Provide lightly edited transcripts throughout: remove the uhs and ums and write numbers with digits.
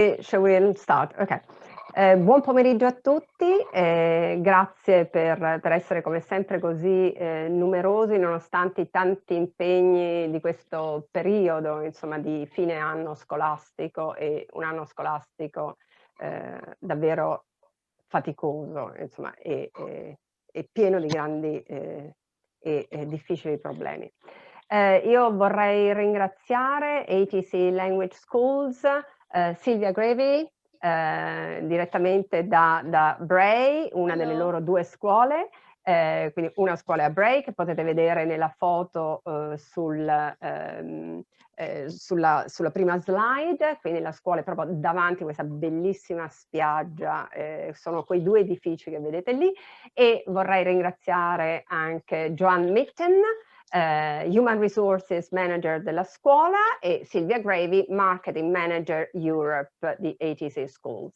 Shall we start? Ok. Buon pomeriggio a tutti, grazie per essere come sempre così numerosi nonostante i tanti impegni di questo periodo, insomma, di fine anno scolastico e un anno scolastico davvero faticoso, insomma, e pieno di grandi e difficili problemi. Io vorrei ringraziare ATC Language Schools, Silvia Grevi, direttamente da Bray, una delle loro 2 scuole, quindi una scuola a Bray che potete vedere nella foto sulla prima slide, quindi la scuola è proprio davanti a questa bellissima spiaggia, sono quei 2 edifici che vedete lì, e vorrei ringraziare anche Joan Mitten, Human Resources Manager della scuola, e Silvia Gravy, Marketing Manager Europe di ATC Schools.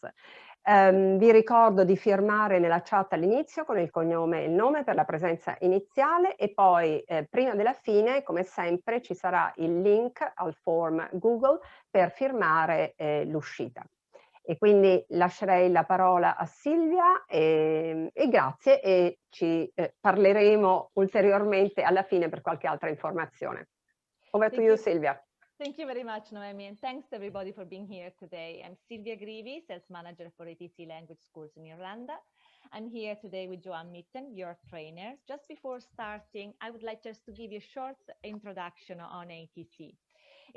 Vi ricordo di firmare nella chat all'inizio con il cognome e il nome per la presenza iniziale, e poi prima della fine, come sempre, ci sarà il link al form Google per firmare l'uscita. E quindi lascerei la parola a Silvia e grazie, e ci parleremo ulteriormente alla fine per qualche altra informazione. Over to you, Silvia. Thank you very much, Noemi, and thanks to everybody for being here today. I'm Silvia Grevi, Sales Manager for ATC Language Schools in Irlanda. I'm here today with Joan Mitten, your trainer. Just before starting, I would like just to give you a short introduction on ATC.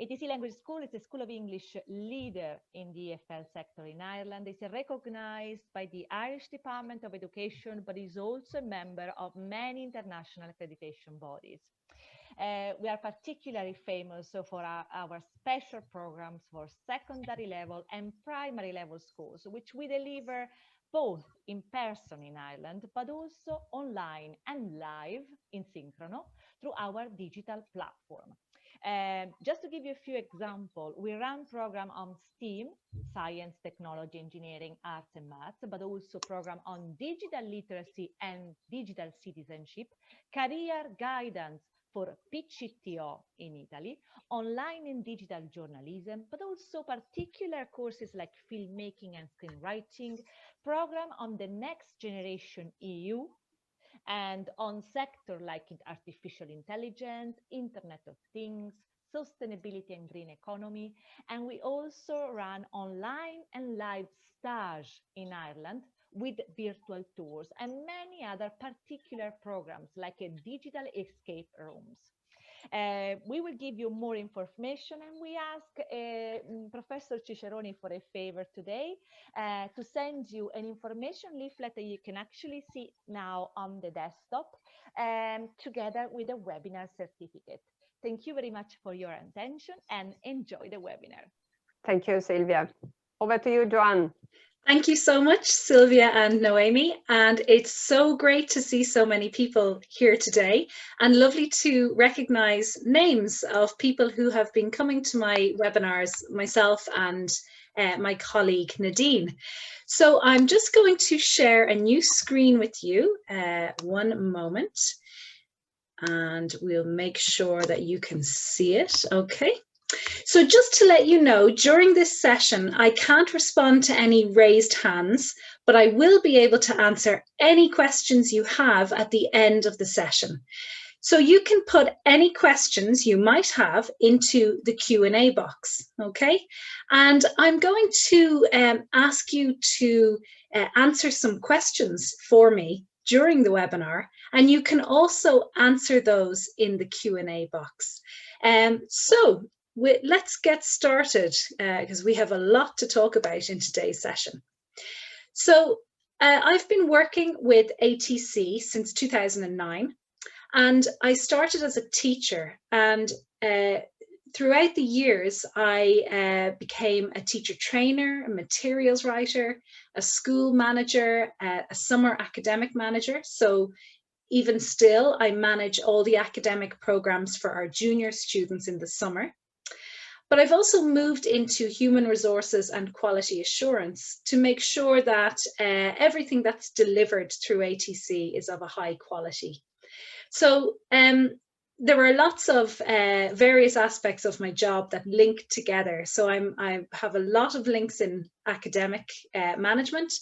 ATC Language School is a School of English leader in the EFL sector in Ireland. It's recognized by the Irish Department of Education, but is also a member of many international accreditation bodies. We are particularly famous for our special programs for secondary level and primary level schools, which we deliver both in person in Ireland, but also online and live in synchrono through our digital platform. Just to give you a few examples, we run program on STEAM, science, technology, engineering, arts and maths, but also program on digital literacy and digital citizenship, career guidance for PCTO in Italy, online and digital journalism, but also particular courses like filmmaking and screenwriting, program on the next generation EU, and on sector like artificial intelligence, Internet of Things, sustainability and green economy. And we also run online and live stage in Ireland with virtual tours and many other particular programs like a digital escape rooms. We will give you more information, and we ask Professor Ciceroni for a favor today to send you an information leaflet that you can actually see now on the desktop, together with a webinar certificate. Thank you very much for your attention and enjoy the webinar. Thank you, Silvia. Over to you, Joan. Thank you so much, Silvia and Noemi, and it's so great to see so many people here today, and lovely to recognize names of people who have been coming to my webinars, myself and my colleague Nadine. So I'm just going to share a new screen with you, one moment, and we'll make sure that you can see it. Okay. So just to let you know, during this session, I can't respond to any raised hands, but I will be able to answer any questions you have at the end of the session. So you can put any questions you might have into the Q&A box, okay? And I'm going to ask you to answer some questions for me during the webinar, and you can also answer those in the Q&A box. Let's get started because we have a lot to talk about in today's session. So I've been working with ATC since 2009, and I started as a teacher, and throughout the years I became a teacher trainer, a materials writer, a school manager, a summer academic manager. So even still, I manage all the academic programs for our junior students in the summer. But I've also moved into human resources and quality assurance to make sure that everything that's delivered through ATC is of a high quality. So there are lots of various aspects of my job that link together. So I have a lot of links in academic management,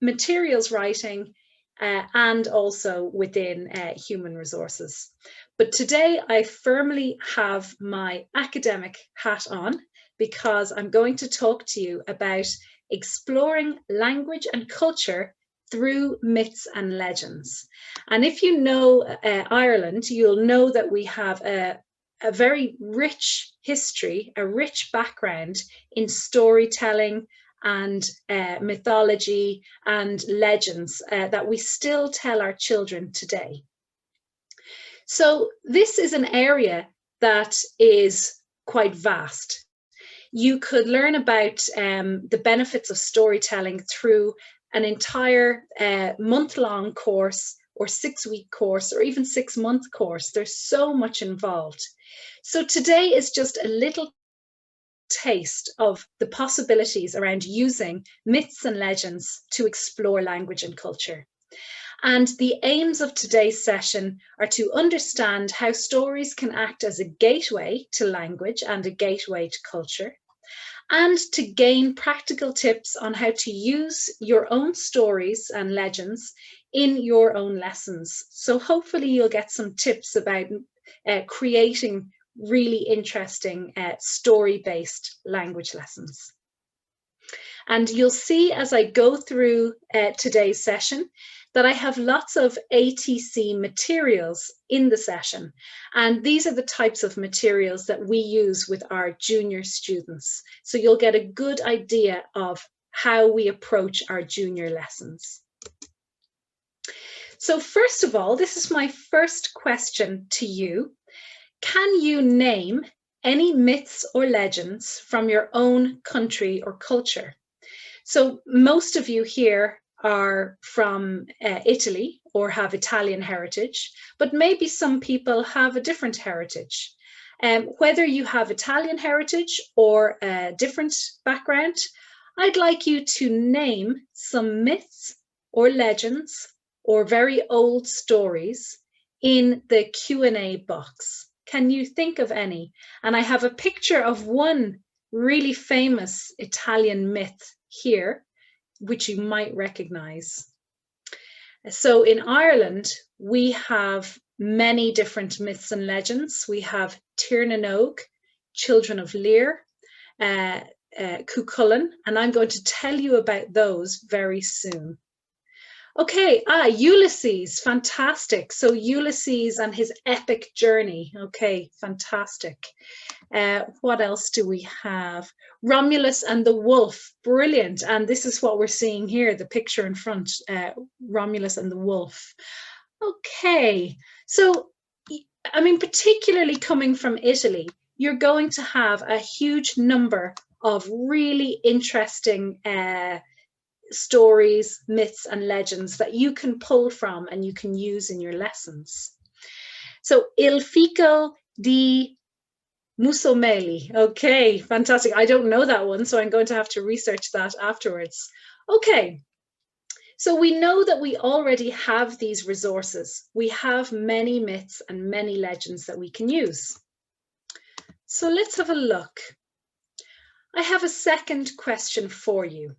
materials writing, and also within human resources. But today I firmly have my academic hat on, because I'm going to talk to you about exploring language and culture through myths and legends. And if you know Ireland, you'll know that we have a very rich history, a rich background in storytelling and mythology and legends that we still tell our children today. So this is an area that is quite vast. You could learn about the benefits of storytelling through an entire month-long course, or 6-week course, or even 6-month course. There's so much involved. So today is just a little taste of the possibilities around using myths and legends to explore language and culture. And the aims of today's session are to understand how stories can act as a gateway to language and a gateway to culture, and to gain practical tips on how to use your own stories and legends in your own lessons. So hopefully you'll get some tips about creating really interesting story-based language lessons. And you'll see as I go through today's session that I have lots of ATC materials in the session. And these are the types of materials that we use with our junior students. So you'll get a good idea of how we approach our junior lessons. So first of all, this is my first question to you. Can you name any myths or legends from your own country or culture? So most of you here are from Italy or have Italian heritage, but maybe some people have a different heritage. Whether you have Italian heritage or a different background, I'd like you to name some myths or legends or very old stories in the Q&A box. Can you think of any? And I have a picture of one really famous Italian myth here, which you might recognize. So in Ireland, we have many different myths and legends. We have Tír na nÓg, Children of Lear, Cuchulainn, and I'm going to tell you about those very soon. Okay, Ulysses, fantastic. So Ulysses and his epic journey. Okay, fantastic. What else do we have? Romulus and the wolf, brilliant. And this is what we're seeing here, the picture in front, Romulus and the wolf. Okay, so, I mean, particularly coming from Italy, you're going to have a huge number of really interesting stories, myths and legends that you can pull from and you can use in your lessons. So Il Fico di Musomeli. Okay, fantastic. I don't know that one, so I'm going to have to research that afterwards. Okay, so we know that we already have these resources. We have many myths and many legends that we can use. So let's have a look. I have a second question for you.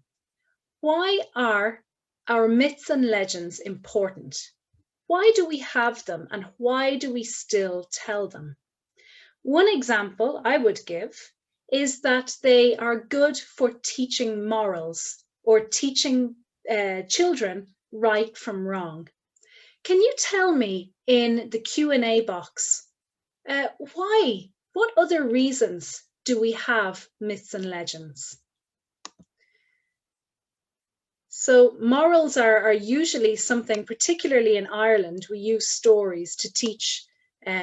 Why are our myths and legends important? Why do we have them and why do we still tell them? One example I would give is that they are good for teaching morals or teaching children right from wrong. Can you tell me in the Q&A box why? What other reasons do we have myths and legends? So morals are usually something, particularly in Ireland, we use stories to teach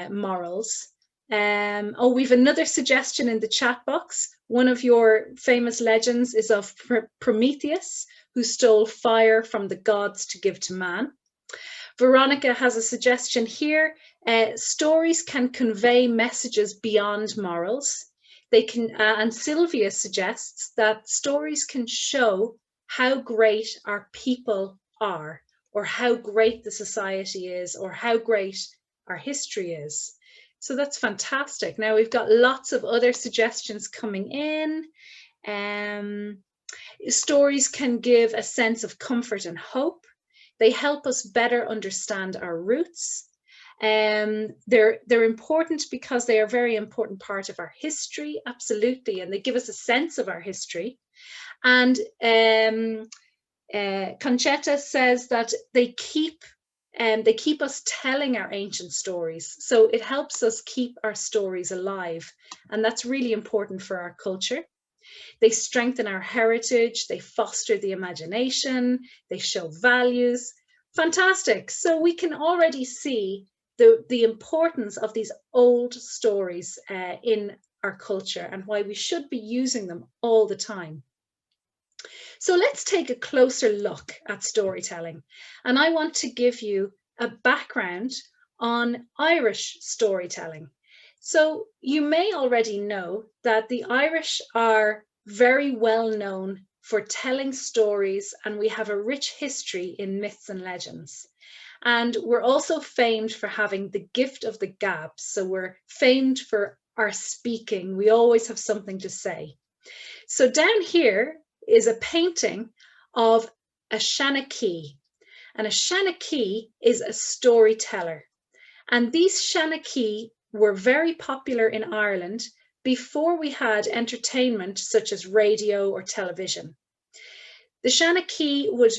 morals. Oh, we've another suggestion in the chat box. One of your famous legends is of Prometheus, who stole fire from the gods to give to man. Veronica has a suggestion here. Stories can convey messages beyond morals. They can, and Sylvia suggests that stories can show how great our people are, or how great the society is, or how great our history is. So that's fantastic. Now we've got lots of other suggestions coming in. Stories can give a sense of comfort and hope. They help us better understand our roots. They're important because they are a very important part of our history, absolutely, and they give us a sense of our history. And Conchetta says that they keep us telling our ancient stories. So it helps us keep our stories alive. And that's really important for our culture. They strengthen our heritage. They foster the imagination. They show values. Fantastic. So we can already see the importance of these old stories in our culture and why we should be using them all the time. So let's take a closer look at storytelling. And I want to give you a background on Irish storytelling. So you may already know that the Irish are very well known for telling stories, and we have a rich history in myths and legends. And we're also famed for having the gift of the gab. So we're famed for our speaking. We always have something to say. So down here is a painting of a Shanachie. And a Shanachie is a storyteller. And these Shanachie were very popular in Ireland before we had entertainment such as radio or television. The Shanachie would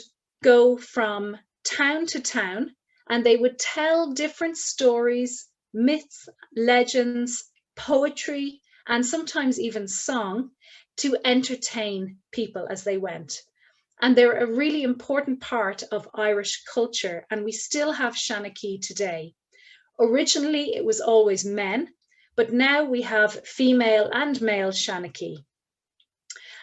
go from town to town and they would tell different stories, myths, legends, poetry, and sometimes even song to entertain people as they went. And they're a really important part of Irish culture, and we still have Shanachie today. Originally, it was always men, but now we have female and male Shanachie.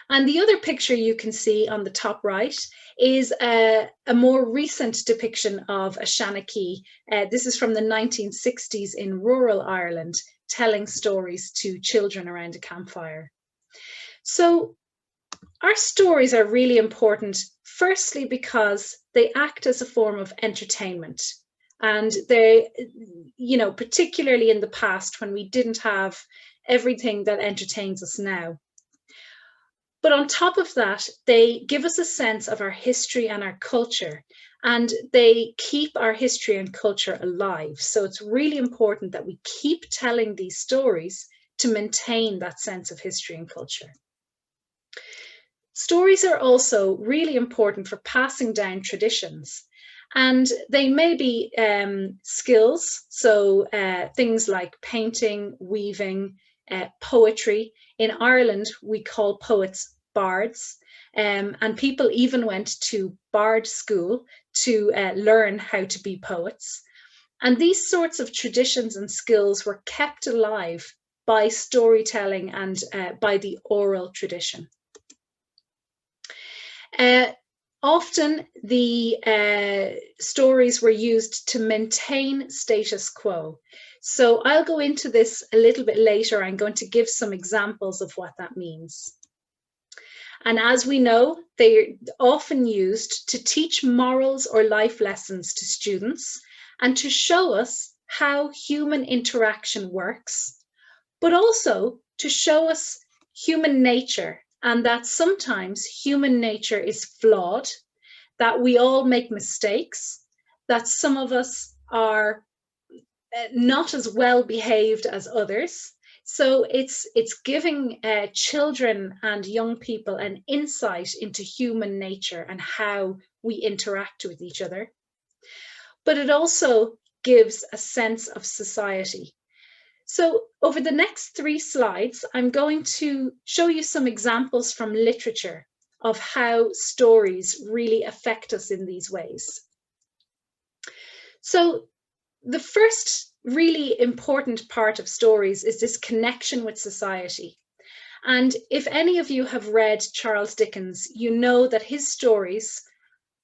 And the other picture you can see on the top right is a more recent depiction of a Shanachie. This is from the 1960s in rural Ireland, telling stories to children around a campfire. So our stories are really important, firstly, because they act as a form of entertainment. And they, you know, particularly in the past when we didn't have everything that entertains us now. But on top of that, they give us a sense of our history and our culture, and they keep our history and culture alive. So it's really important that we keep telling these stories to maintain that sense of history and culture. Stories are also really important for passing down traditions, and they may be skills, so things like painting, weaving, poetry. In Ireland, we call poets bards, and people even went to bard school to learn how to be poets. And these sorts of traditions and skills were kept alive by storytelling and by the oral tradition. Often the stories were used to maintain status quo. So I'll go into this a little bit later. I'm going to give some examples of what that means. And as we know, they're often used to teach morals or life lessons to students and to show us how human interaction works, but also to show us human nature, and that sometimes human nature is flawed, that we all make mistakes, that some of us are not as well behaved as others. So it's giving children and young people an insight into human nature and how we interact with each other. But it also gives a sense of society. So over the next 3 slides, I'm going to show you some examples from literature of how stories really affect us in these ways. So the first really important part of stories is this connection with society. And if any of you have read Charles Dickens, you know that his stories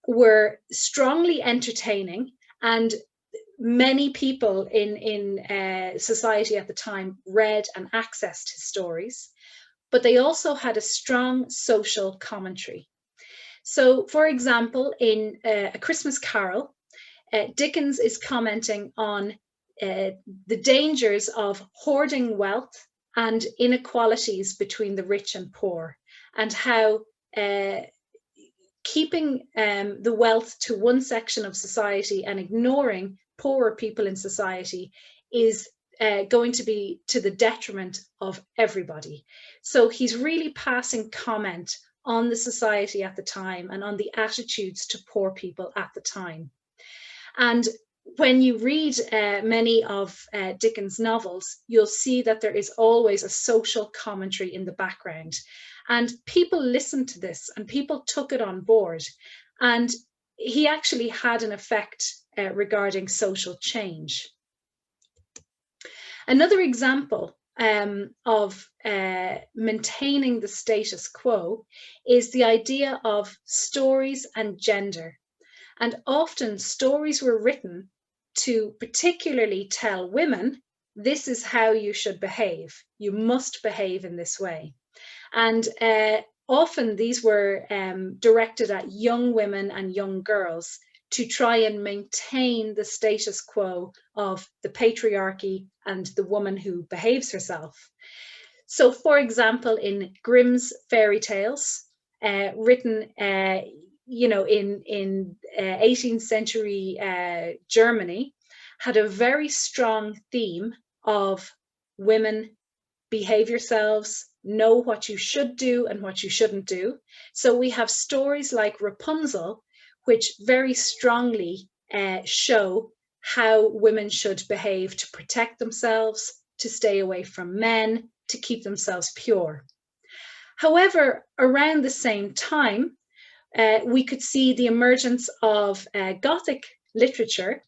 were strongly entertaining, and many people in society at the time read and accessed his stories, but they also had a strong social commentary. So, for example, in A Christmas Carol, Dickens is commenting on the dangers of hoarding wealth and inequalities between the rich and poor, and how keeping the wealth to one section of society and ignoring poorer people in society is going to be to the detriment of everybody. So he's really passing comment on the society at the time and on the attitudes to poor people at the time. And when you read many of Dickens' novels, you'll see that there is always a social commentary in the background. And people listened to this and people took it on board. And he actually had an effect regarding social change. Another example of maintaining the status quo is the idea of stories and gender. And often stories were written to particularly tell women, this is how you should behave. You must behave in this way. And often these were directed at young women and young girls to try and maintain the status quo of the patriarchy and the woman who behaves herself. So, for example, in Grimm's fairy tales, written in 18th century Germany, had a very strong theme of women behave yourselves, know what you should do and what you shouldn't do. So we have stories like Rapunzel, which very strongly show how women should behave to protect themselves, to stay away from men, to keep themselves pure. However, around the same time, we could see the emergence of Gothic literature,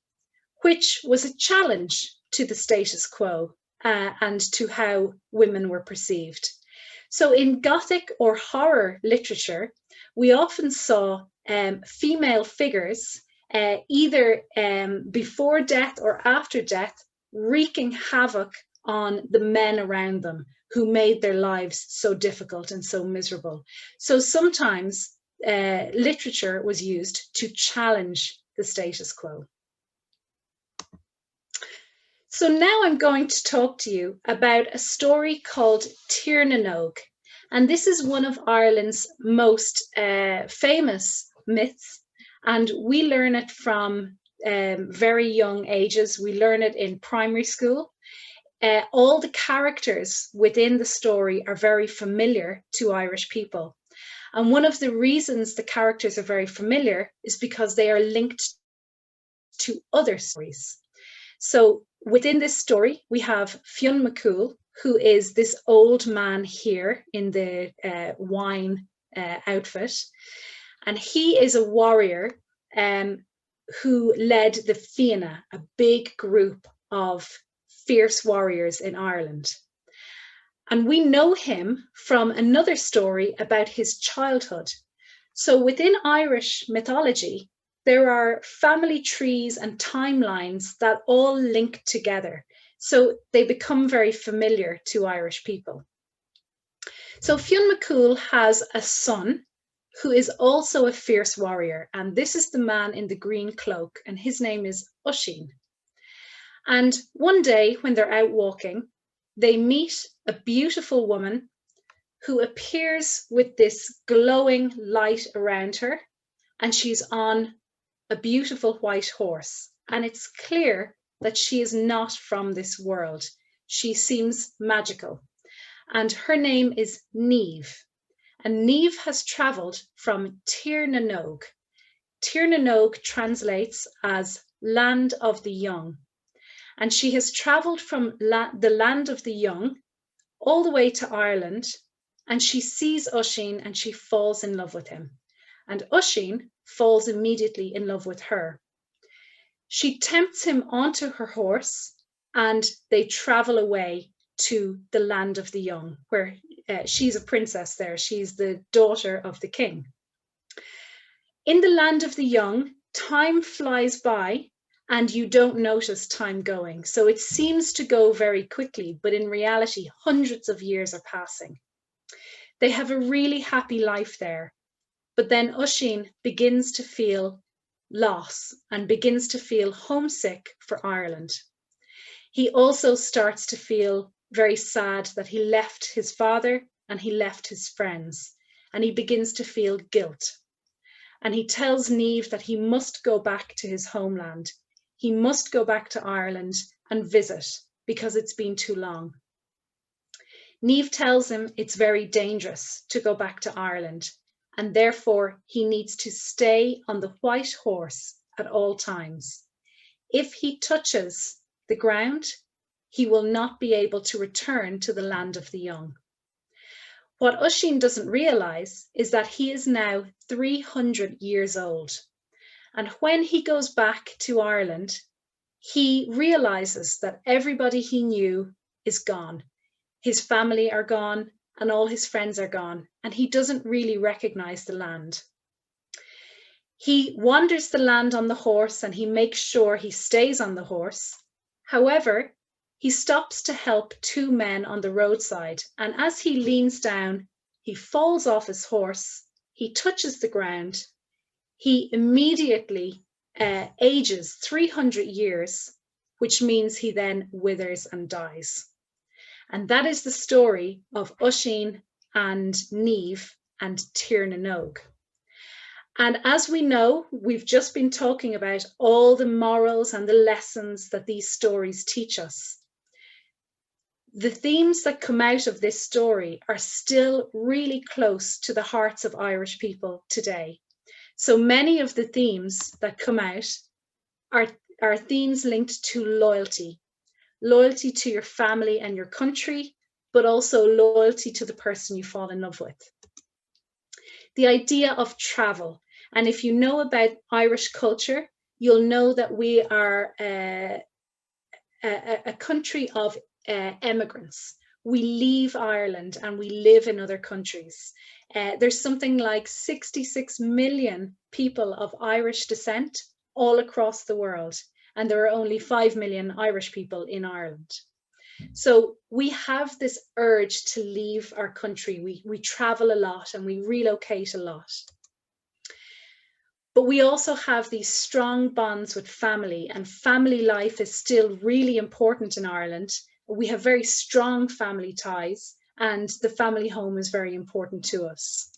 which was a challenge to the status quo and to how women were perceived. So in Gothic or horror literature, we often saw female figures either before death or after death wreaking havoc on the men around them who made their lives so difficult and so miserable. So sometimes literature was used to challenge the status quo. So now I'm going to talk to you about a story called Tir na Nog. And this is one of Ireland's most famous myths. And we learn it from very young ages. We learn it in primary school. All the characters within the story are very familiar to Irish people. And one of the reasons the characters are very familiar is because they are linked to other stories. So within this story, we have Fion Mccool, who is this old man here in the wine outfit. And he is a warrior who led the Fianna, a big group of fierce warriors in Ireland. And we know him from another story about his childhood. So within Irish mythology, there are family trees and timelines that all link together. So they become very familiar to Irish people. So Fion Mccool has a son who is also a fierce warrior. And this is the man in the green cloak, and his name is Oisín. And one day when they're out walking, they meet a beautiful woman who appears with this glowing light around her, and she's on a beautiful white horse. And it's clear that she is not from this world. She seems magical. And her name is Niamh. And Niamh has travelled from Tir na Nog. Tir na Nog translates as land of the young. And she has travelled from the land of the young all the way to Ireland, and she sees Oisín and she falls in love with him. And Oisín falls immediately in love with her. She tempts him onto her horse and they travel away to the land of the young, where she's a princess there. She's the daughter of the king. In the land of the young, time flies by and you don't notice time going. So it seems to go very quickly, but in reality, hundreds of years are passing. They have a really happy life there. But then Oisín begins to feel loss and begins to feel homesick for Ireland. He also starts to feel very sad that he left his father and he left his friends, and he begins to feel guilt. And he tells Niamh that he must go back to his homeland. He must go back to Ireland and visit because it's been too long. Niamh tells him it's very dangerous to go back to Ireland, and therefore he needs to stay on the white horse at all times. If he touches the ground, he will not be able to return to the land of the young. What Oisín doesn't realise is that he is now 300 years old. And when he goes back to Ireland, he realises that everybody he knew is gone. His family are gone and all his friends are gone, and he doesn't really recognise the land. He wanders the land on the horse and he makes sure he stays on the horse. However, he stops to help two men on the roadside, and as he leans down, he falls off his horse, he touches the ground, he immediately ages 300 years, which means he then withers and dies. And that is the story of Oisín and Niamh and Tír na nÓg. And as we know, we've just been talking about all the morals and the lessons that these stories teach us. The themes that come out of this story are still really close to the hearts of Irish people today. So many of the themes that come out are themes linked to loyalty. Loyalty to your family and your country, but also loyalty to the person you fall in love with. The idea of travel. And if you know about Irish culture, you'll know that we are a country of emigrants. We leave Ireland and we live in other countries. There's something like 66 million people of Irish descent all across the world, and there are only 5 million Irish people in Ireland. So we have this urge to leave our country. We travel a lot and we relocate a lot. But we also have these strong bonds with family, and family life is still really important in Ireland. We have very strong family ties, and the family home is very important to us.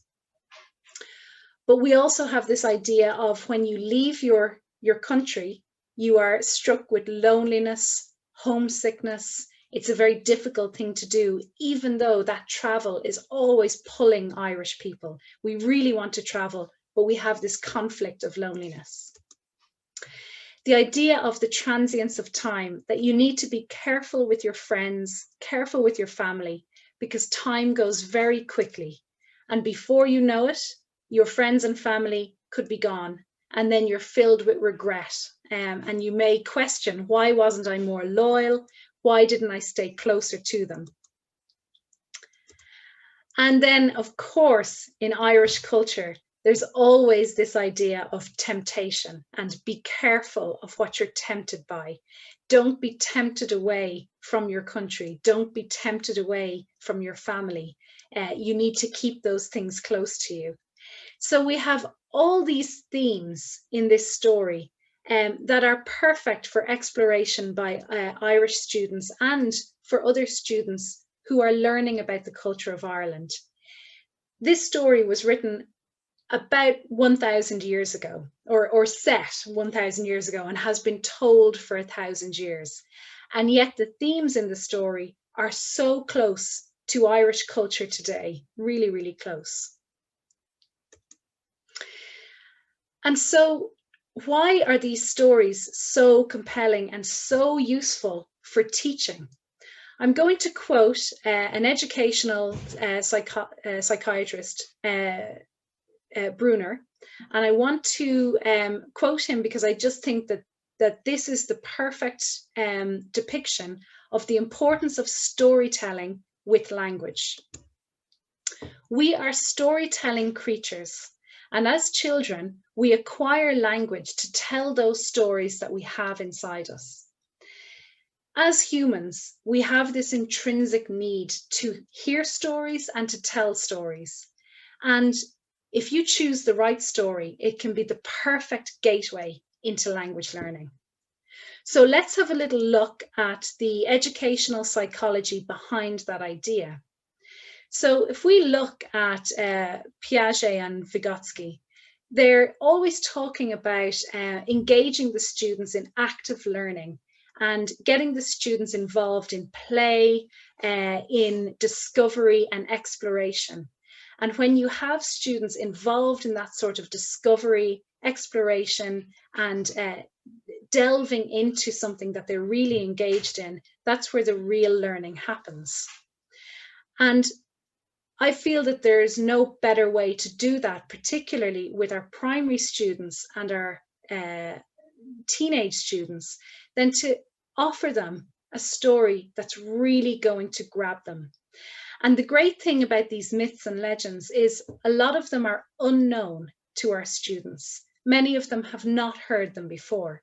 But we also have this idea of when you leave your country, you are struck with loneliness, homesickness. It's a very difficult thing to do, even though that travel is always pulling Irish people. We really want to travel, but we have this conflict of loneliness. The idea of the transience of time, that you need to be careful with your friends, careful with your family, because time goes very quickly. And before you know it, your friends and family could be gone. And then you're filled with regret. And you may question, why wasn't I more loyal? Why didn't I stay closer to them? And then, of course, in Irish culture, there's always this idea of temptation, and be careful of what you're tempted by. Don't be tempted away from your country. Don't be tempted away from your family. You need to keep those things close to you. So we have all these themes in this story that are perfect for exploration by Irish students and for other students who are learning about the culture of Ireland. This story was written about 1,000 years ago, or set 1,000 years ago, and has been told for 1,000 years. And yet the themes in the story are so close to Irish culture today, really, really close. And so why are these stories so compelling and so useful for teaching? I'm going to quote an educational psychiatrist, Brunner, and I want to quote him because I just think that this is the perfect depiction of the importance of storytelling with language. We are storytelling creatures, and as children, we acquire language to tell those stories that we have inside us. As humans, we have this intrinsic need to hear stories and to tell stories. And if you choose the right story, it can be the perfect gateway into language learning. So let's have a little look at the educational psychology behind that idea. So if we look at Piaget and Vygotsky, they're always talking about engaging the students in active learning and getting the students involved in play, in discovery and exploration. And when you have students involved in that sort of discovery, exploration, and delving into something that they're really engaged in, that's where the real learning happens. And I feel that there's no better way to do that, particularly with our primary students and our teenage students, than to offer them a story that's really going to grab them. And the great thing about these myths and legends is a lot of them are unknown to our students. Many of them have not heard them before.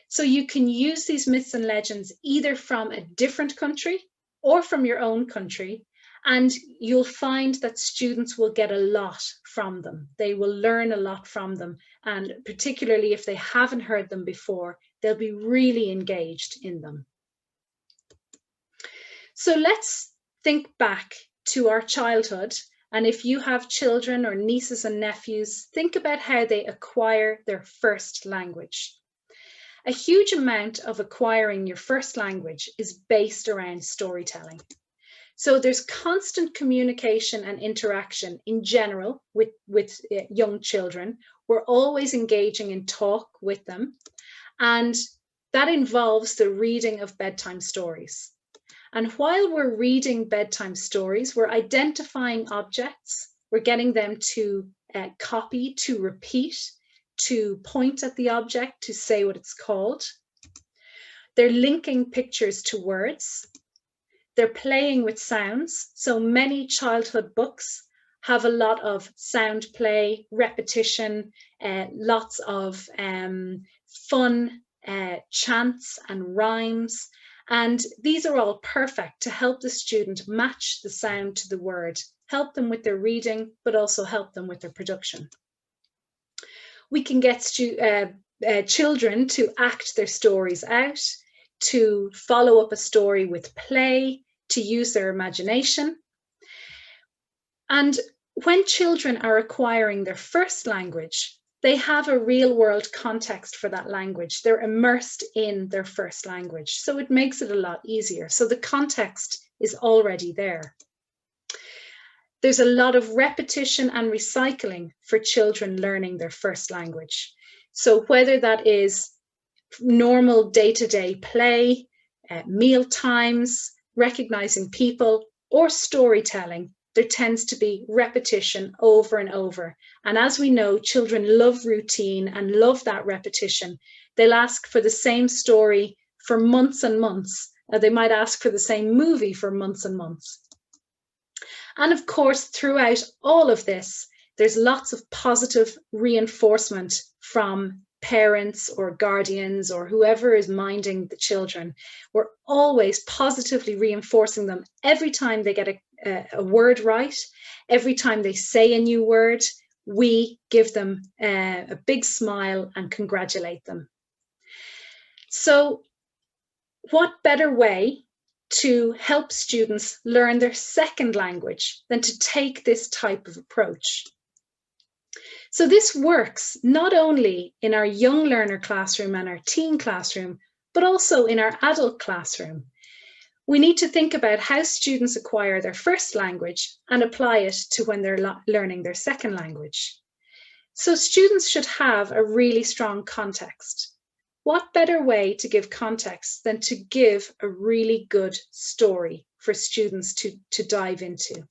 So you can use these myths and legends either from a different country or from your own country, and you'll find that students will get a lot from them. They will learn a lot from them, and particularly if they haven't heard them before, they'll be really engaged in them. So let's think back to our childhood, and if you have children or nieces and nephews, think about how they acquire their first language. A huge amount of acquiring your first language is based around storytelling. So there's constant communication and interaction in general with young children. We're always engaging in talk with them, and that involves the reading of bedtime stories. And while we're reading bedtime stories, we're identifying objects, we're getting them to copy, to repeat, to point at the object, to say what it's called. They're linking pictures to words. They're playing with sounds. So many childhood books have a lot of sound play, repetition, lots of fun chants and rhymes. And these are all perfect to help the student match the sound to the word, help them with their reading, but also help them with their production. We can get children to act their stories out, to follow up a story with play, to use their imagination. And when children are acquiring their first language, they have a real world context for that language. They're immersed in their first language, so it makes it a lot easier. So the context is already there. There's a lot of repetition and recycling for children learning their first language. So whether that is normal day-to-day play, meal times, recognizing people, or storytelling, there tends to be repetition over and over. And as we know, children love routine and love that repetition. They'll ask for the same story for months and months. They might ask for the same movie for months and months. And of course, throughout all of this, there's lots of positive reinforcement from parents or guardians or whoever is minding the children. We're always positively reinforcing them every time they get a word right, every time they say a new word. We give them a big smile and congratulate them. So what better way to help students learn their second language than to take this type of approach? So this works not only in our young learner classroom and our teen classroom, but also in our adult classroom. We need to think about how students acquire their first language and apply it to when they're learning their second language. So students should have a really strong context. What better way to give context than to give a really good story for students to dive into?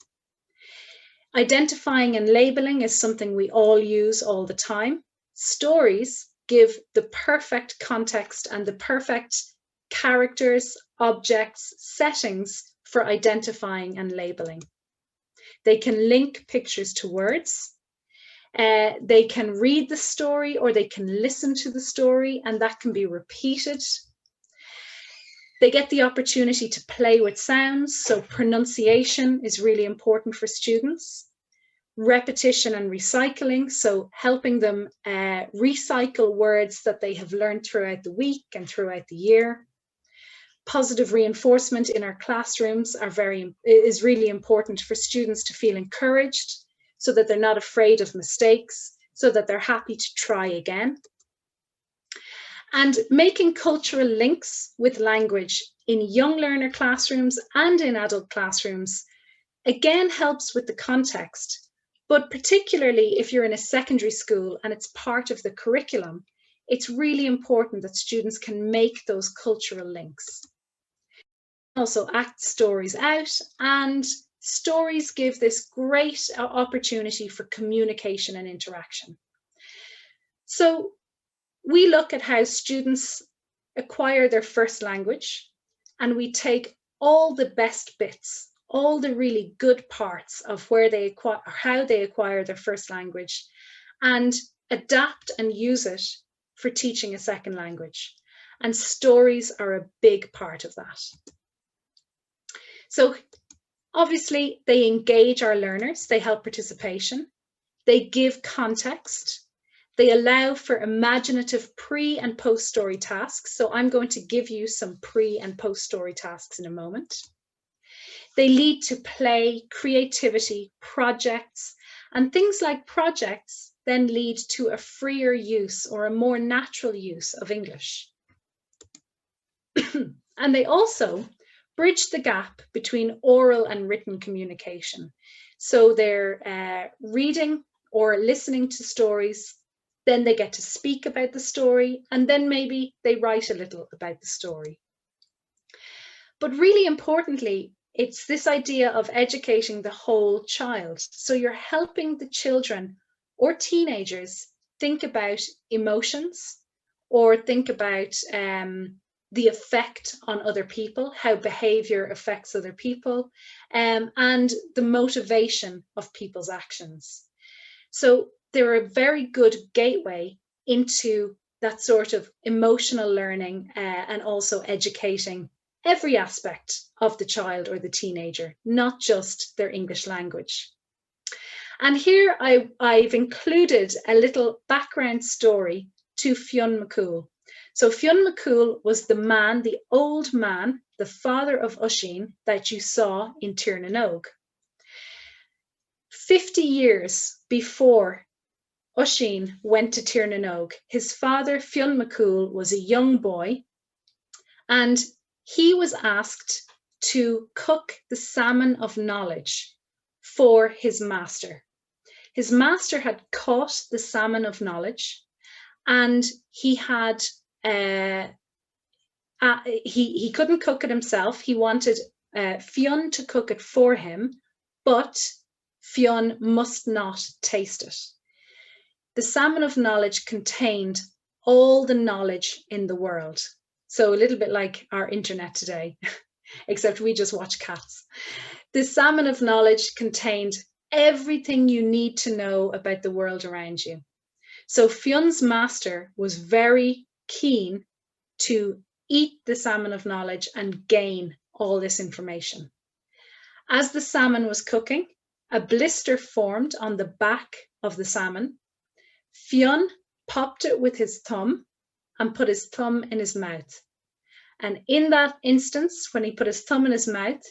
Identifying and labeling is something we all use all the time. Stories give the perfect context and the perfect characters, objects, settings for identifying and labeling. They can link pictures to words. They can read the story or they can listen to the story, and that can be repeated. They get the opportunity to play with sounds, so pronunciation is really important for students. repetition and recycling, so helping them recycle words that they have learned throughout the week and throughout the year. Positive reinforcement in our classrooms is really important for students to feel encouraged, so that they're not afraid of mistakes, so that they're happy to try again. And making cultural links with language in young learner classrooms and in adult classrooms again helps with the context, but particularly if you're in a secondary school and it's part of the curriculum, it's really important that students can make those cultural links. Also act stories out, and stories give this great opportunity for communication and interaction. So we look at how students acquire their first language, and we take all the best bits, all the really good parts of where they acquire, how they acquire their first language, and adapt and use it for teaching a second language. And stories are a big part of that. So obviously they engage our learners, they help participation, they give context, they allow for imaginative pre and post story tasks. So I'm going to give you some pre and post story tasks in a moment. They lead to play, creativity, projects, and things like projects then lead to a freer use or a more natural use of English. And they also bridge the gap between oral and written communication. So they're reading or listening to stories, then they get to speak about the story, and then maybe they write a little about the story. But really importantly, it's this idea of educating the whole child. So you're helping the children or teenagers think about emotions, or think about the effect on other people, how behavior affects other people, and the motivation of people's actions. So they're a very good gateway into that sort of emotional learning and also educating every aspect of the child or the teenager, not just their English language. And here I've included a little background story to Fion Mccool. So Fion Mccool was the man, the old man, the father of Oisin that you saw in Tír na nÓg. 50 years before Oisin went to Tír na nÓg, his father, Fion Mccool, was a young boy, and he was asked to cook the Salmon of Knowledge for his master. His master had caught the Salmon of Knowledge, and he had he couldn't cook it himself. He wanted Fion to cook it for him, but Fion must not taste it. The Salmon of Knowledge contained all the knowledge in the world. So a little bit like our internet today, except we just watch cats. The Salmon of Knowledge contained everything you need to know about the world around you. So Fion's master was very keen to eat the Salmon of Knowledge and gain all this information. As the salmon was cooking, a blister formed on the back of the salmon. Fion popped it with his thumb and put his thumb in his mouth. And in that instance, when he put his thumb in his mouth,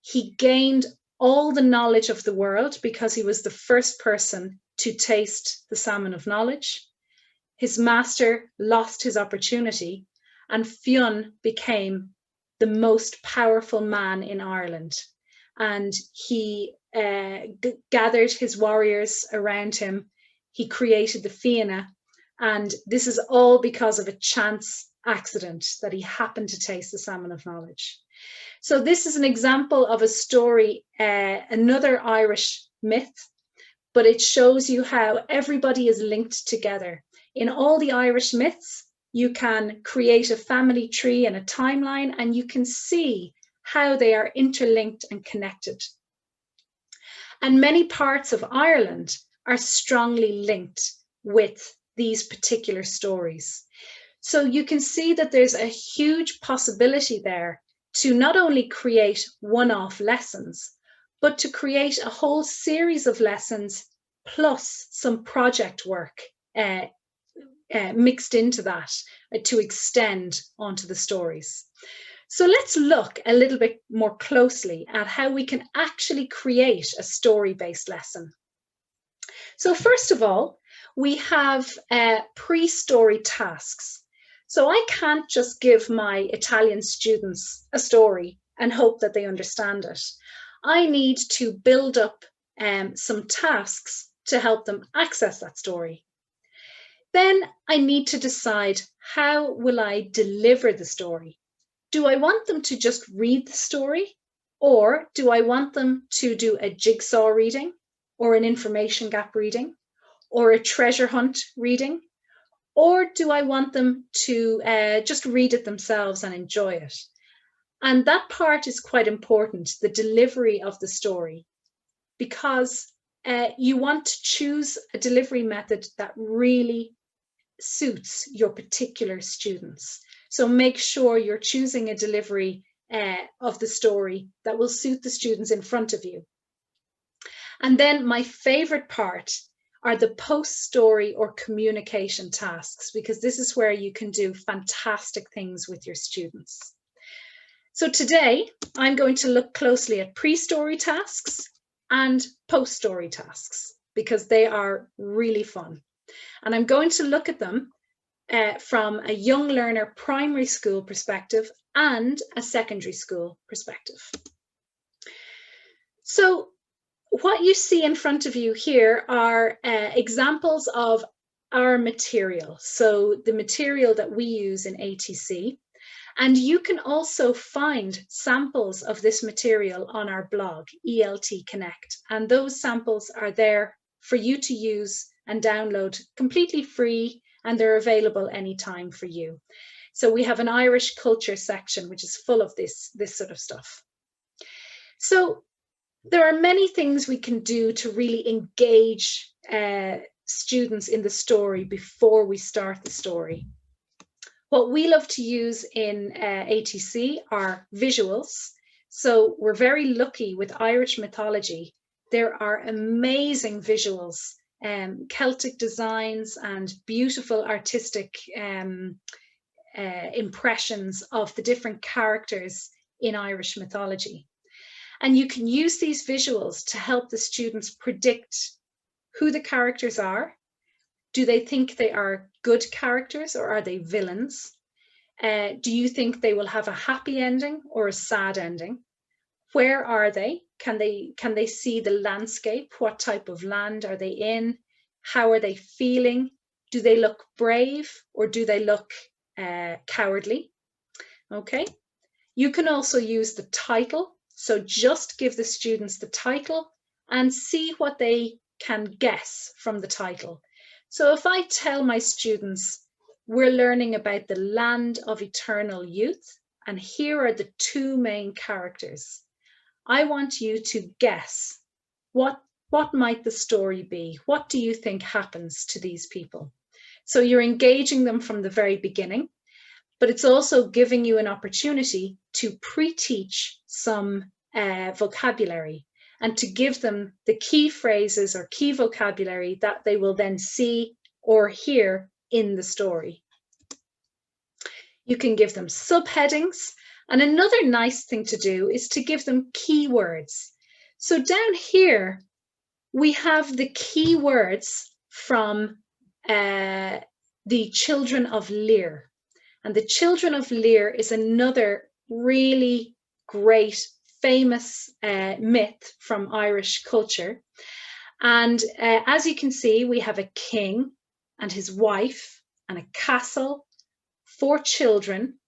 he gained all the knowledge of the world because he was the first person to taste the Salmon of Knowledge. His master lost his opportunity, and Fion became the most powerful man in Ireland. And he gathered his warriors around him. He created the Fianna, and this is all because of a chance accident that he happened to taste the Salmon of Knowledge. So this is an example of a story, another Irish myth, but it shows you how everybody is linked together. In all the Irish myths, you can create a family tree and a timeline, and you can see how they are interlinked and connected. And many parts of Ireland are strongly linked with these particular stories. So you can see that there's a huge possibility there to not only create one-off lessons, but to create a whole series of lessons plus some project work mixed into that to extend onto the stories. So let's look a little bit more closely at how we can actually create a story-based lesson. So first of all, we have pre-story tasks. So I can't just give my Italian students a story and hope that they understand it. I need to build up some tasks to help them access that story. Then I need to decide, how will I deliver the story? Do I want them to just read the story, or do I want them to do a jigsaw reading, or an information gap reading, or a treasure hunt reading? Or do I want them to just read it themselves and enjoy it? And that part is quite important, the delivery of the story, because you want to choose a delivery method that really suits your particular students. So make sure you're choosing a delivery of the story that will suit the students in front of you. And then my favorite part are the post-story or communication tasks, because this is where you can do fantastic things with your students. So today I'm going to look closely at pre-story tasks and post-story tasks, because they are really fun. And I'm going to look at them from a young learner primary school perspective and a secondary school perspective. So what you see in front of you here are examples of our material. So the material that we use in ATC. And you can also find samples of this material on our blog, ELT Connect. And those samples are there for you to use and download completely free, and they're available anytime for you. So we have an Irish culture section, which is full of this sort of stuff. So there are many things we can do to really engage students in the story before we start the story. What we love to use in ATC are visuals. So we're very lucky with Irish mythology. There are amazing visuals, Celtic designs and beautiful artistic impressions of the different characters in Irish mythology. And you can use these visuals to help the students predict who the characters are. Do they think they are good characters, or are they villains? Do you think they will have a happy ending or a sad ending? Where are they? Can they see the landscape? What type of land are they in? How are they feeling? Do they look brave, or do they look cowardly? Okay. You can also use the title. So just give the students the title and see what they can guess from the title. So if I tell my students, we're learning about the land of eternal youth, and here are the two main characters, I want you to guess what might the story be? What do you think happens to these people? So you're engaging them from the very beginning, but it's also giving you an opportunity to pre-teach some vocabulary and to give them the key phrases or key vocabulary that they will then see or hear in the story. You can give them subheadings, and another nice thing to do is to give them keywords. So down here we have the keywords from the Children of Lear. And the Children of Lear is another really great, famous myth from Irish culture. And as you can see, we have a king and his wife and a castle, 4 children,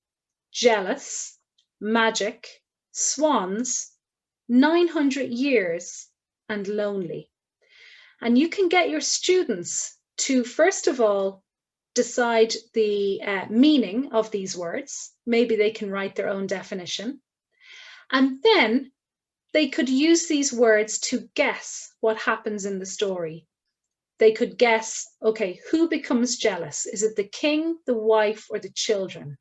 jealous, magic, swans, 900 years, and lonely. And you can get your students to, first of all, decide the meaning of these words. Maybe they can write their own definition. And then they could use these words to guess what happens in the story. They could guess, okay, who becomes jealous? Is it the king, the wife, or the children?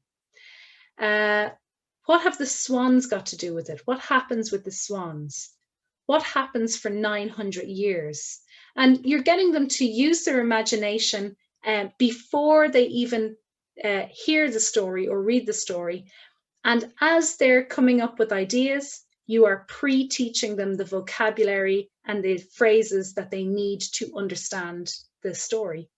What have the swans got to do with it? What happens with the swans? what happens for 900 years. And you're getting them to use their imagination before they even hear the story or read the story. And as they're coming up with ideas, you are pre-teaching them the vocabulary and the phrases that they need to understand the story.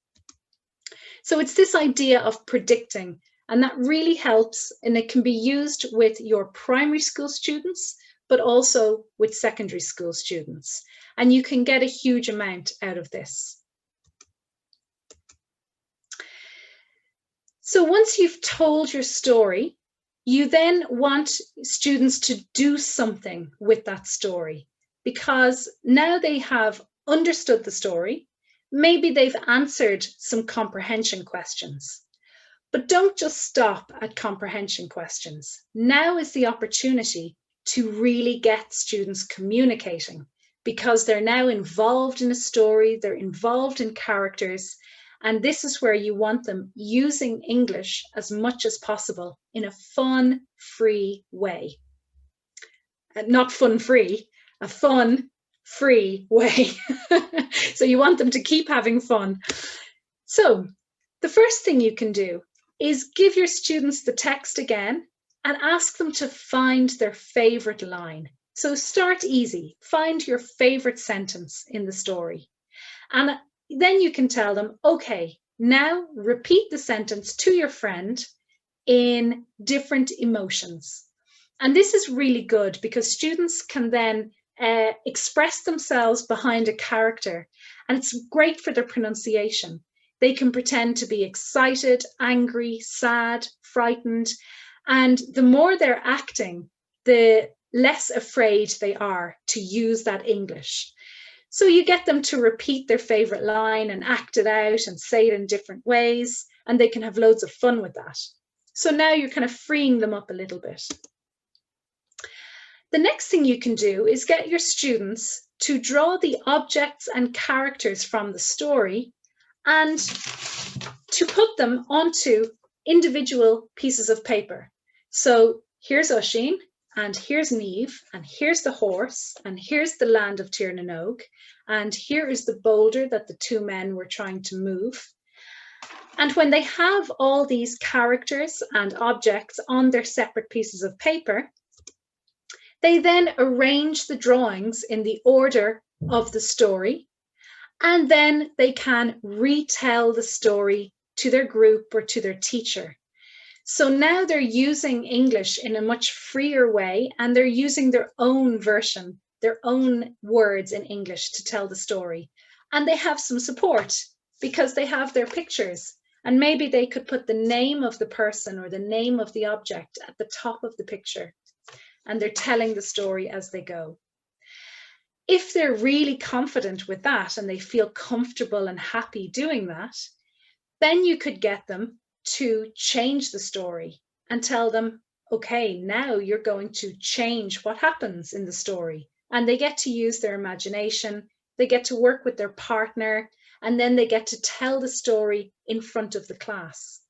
So it's this idea of predicting, and that really helps, and it can be used with your primary school students, but also with secondary school students. And you can get a huge amount out of this. So once you've told your story, you then want students to do something with that story, because now they have understood the story. Maybe they've answered some comprehension questions. But don't just stop at comprehension questions. Now is the opportunity to really get students communicating, because they're now involved in a story, they're involved in characters, and this is where you want them using English as much as possible in a fun, free way. Not fun-free, a fun, free way. So you want them to keep having fun. So the first thing you can do is give your students the text again and ask them to find their favorite line. So start easy, find your favorite sentence in the story. And then you can tell them, okay, now repeat the sentence to your friend in different emotions. And this is really good because students can then express themselves behind a character, and it's great for their pronunciation. They can pretend to be excited, angry, sad, frightened, and the more they're acting, the less afraid they are to use that English. So you get them to repeat their favorite line and act it out and say it in different ways, and they can have loads of fun with that. So now you're kind of freeing them up a little bit. The next thing you can do is get your students to draw the objects and characters from the story and to put them onto individual pieces of paper. So here's Oisín, and here's Niamh, and here's the horse, and here's the land of Tír na nÓg, and here is the boulder that the two men were trying to move. And when they have all these characters and objects on their separate pieces of paper, they then arrange the drawings in the order of the story, and then they can retell the story to their group or to their teacher. So now they're using English in a much freer way, and they're using their own version, their own words in English to tell the story. And they have some support because they have their pictures, and maybe they could put the name of the person or the name of the object at the top of the picture, and they're telling the story as they go. If they're really confident with that and they feel comfortable and happy doing that, then you could get them to change the story and tell them, okay, now you're going to change what happens in the story. And they get to use their imagination, they get to work with their partner, and then they get to tell the story in front of the class.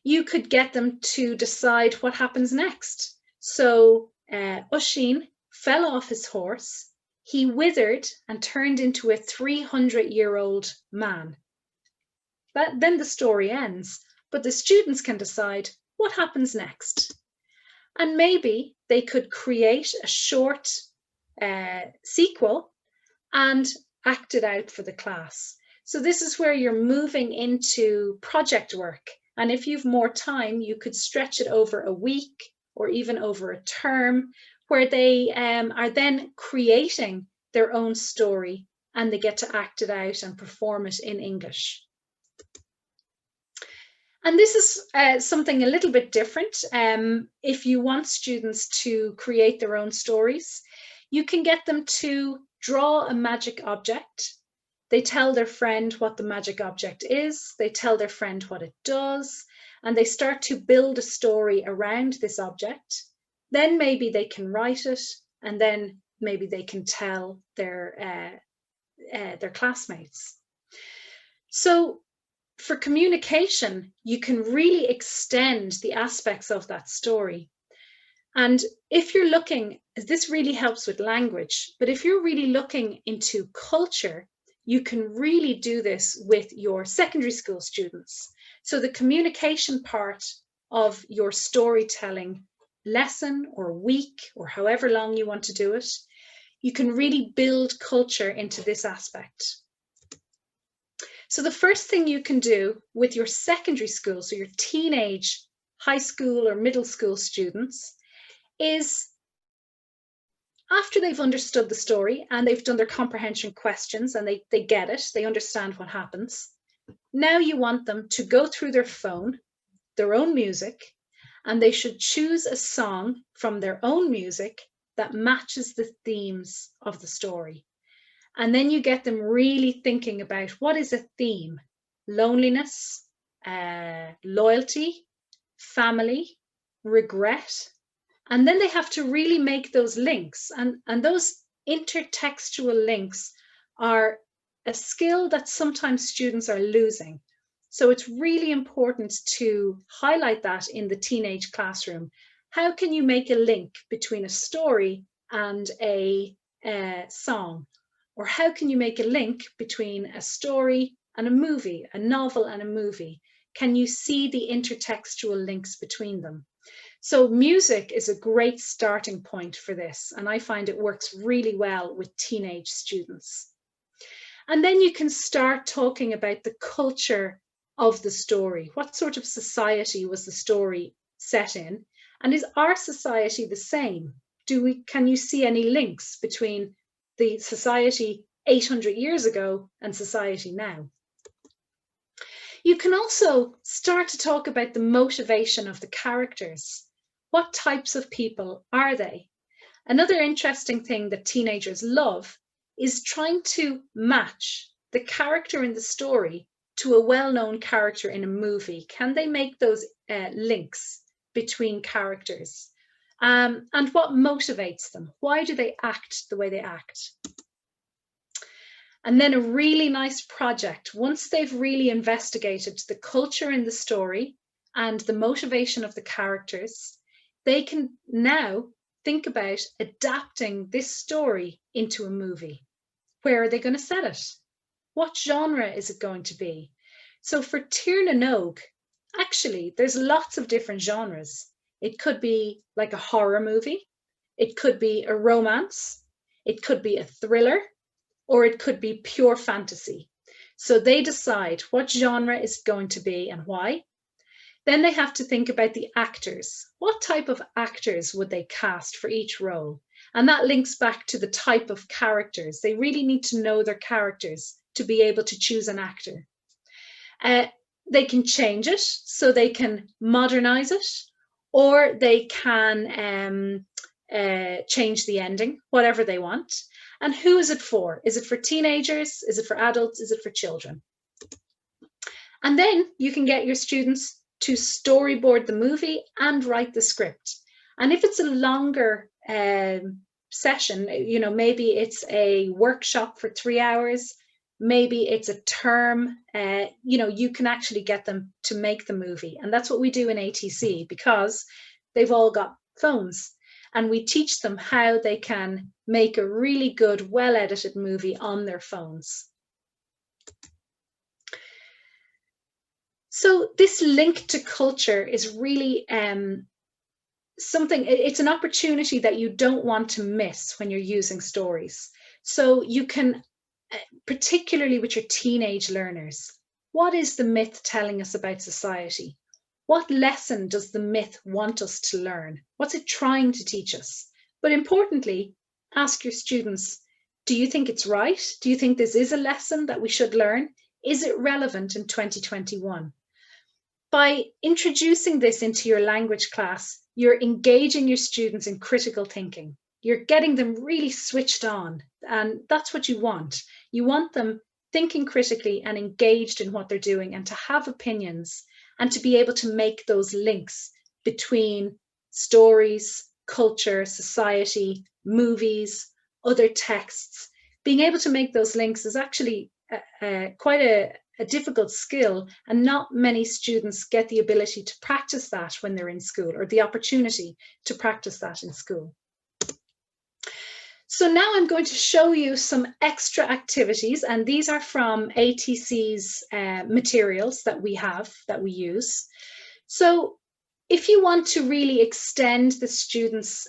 You could get them to decide what happens next. So Oisín fell off his horse, he withered and turned into a 300-year-old man. Then the story ends, but the students can decide what happens next. And maybe they could create a short sequel and act it out for the class. So this is where you're moving into project work. And if you've more time, you could stretch it over a week or even over a term, where they are then creating their own story and they get to act it out and perform it in English. And this is something a little bit different. If you want students to create their own stories, you can get them to draw a magic object. They tell their friend what the magic object is, they tell their friend what it does, and they start to build a story around this object. Then maybe they can write it, and then maybe they can tell their classmates. So for communication, you can really extend the aspects of that story. And if you're looking as this really helps with language. But if you're really looking into culture, you can really do this with your secondary school students. So the communication part of your storytelling lesson or week, or however long you want to do it, you can really build culture into this aspect. So the first thing you can do with your secondary school, so your teenage, high school or middle school students, is after they've understood the story and they've done their comprehension questions and they get it, they understand what happens. Now you want them to go through their phone, their own music, and they should choose a song from their own music that matches the themes of the story. And then you get them really thinking about what is a theme: loneliness, loyalty, family, regret. And then they have to really make those links. And those intertextual links are a skill that sometimes students are losing. So it's really important to highlight that in the teenage classroom. How can you make a link between a story and a song? Or how can you make a link between a story and a movie, a novel and a movie? Can you see the intertextual links between them? So music is a great starting point for this, and I find it works really well with teenage students. And then you can start talking about the culture of the story. What sort of society was the story set in? And is our society the same? Can you see any links between the society 800 years ago and society now? You can also start to talk about the motivation of the characters. What types of people are they? Another interesting thing that teenagers love is trying to match the character in the story to a well-known character in a movie. Can they make those links between characters? And what motivates them? Why do they act the way they act? And then a really nice project, once they've really investigated the culture in the story and the motivation of the characters, they can now think about adapting this story into a movie. Where are they going to set it? What genre is it going to be? So for Tír na nÓg, actually, there's lots of different genres. It could be like a horror movie. It could be a romance. It could be a thriller, or it could be pure fantasy. So they decide what genre is going to be and why. Then they have to think about the actors. What type of actors would they cast for each role? And that links back to the type of characters. They really need to know their characters to be able to choose an actor. They can change it, so they can modernize it, or they can change the ending, whatever they want. And who is it for? Is it for teenagers? Is it for adults? Is it for children? And then you can get your students to storyboard the movie and write the script. And if it's a longer session, you know, maybe it's a workshop for 3 hours, maybe it's a term, you know, you can actually get them to make the movie. And that's what we do in ATC, because they've all got phones, and we teach them how they can make a really good, well-edited movie on their phones. So this link to culture is really something, it's an opportunity that you don't want to miss when you're using stories. So you can, particularly with your teenage learners, what is the myth telling us about society? What lesson does the myth want us to learn? What's it trying to teach us? But importantly, ask your students, do you think it's right? Do you think this is a lesson that we should learn? Is it relevant in 2021? By introducing this into your language class, you're engaging your students in critical thinking. You're getting them really switched on, and that's what you want. You want them thinking critically and engaged in what they're doing, and to have opinions, and to be able to make those links between stories, culture, society, movies, other texts. Being able to make those links is actually quite a difficult skill, and not many students get the ability to practice that when they're in school, or the opportunity to practice that in school. So now I'm going to show you some extra activities, and these are from ATC's materials that we have, that we use. So if you want to really extend the students'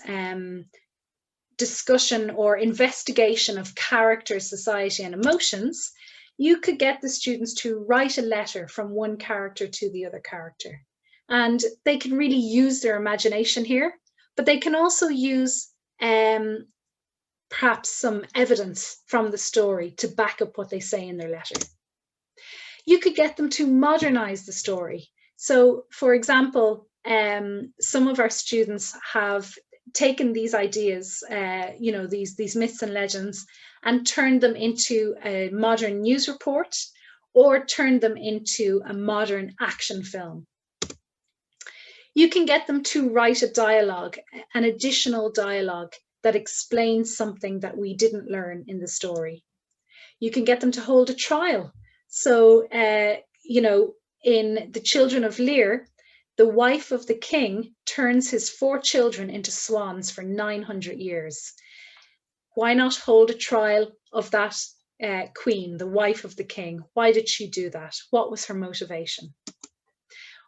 discussion or investigation of character, society, and emotions, you could get the students to write a letter from one character to the other character. And they can really use their imagination here, but they can also use perhaps some evidence from the story to back up what they say in their letter. You could get them to modernize the story. So, for example, some of our students have taken these ideas, these myths and legends, and turned them into a modern news report or turned them into a modern action film. You can get them to write a dialogue, an additional dialogue that explains something that we didn't learn in the story. You can get them to hold a trial. So, in The Children of Lear, the wife of the king turns his 4 children into swans for 900 years. Why not hold a trial of that queen, the wife of the king? Why did she do that? What was her motivation?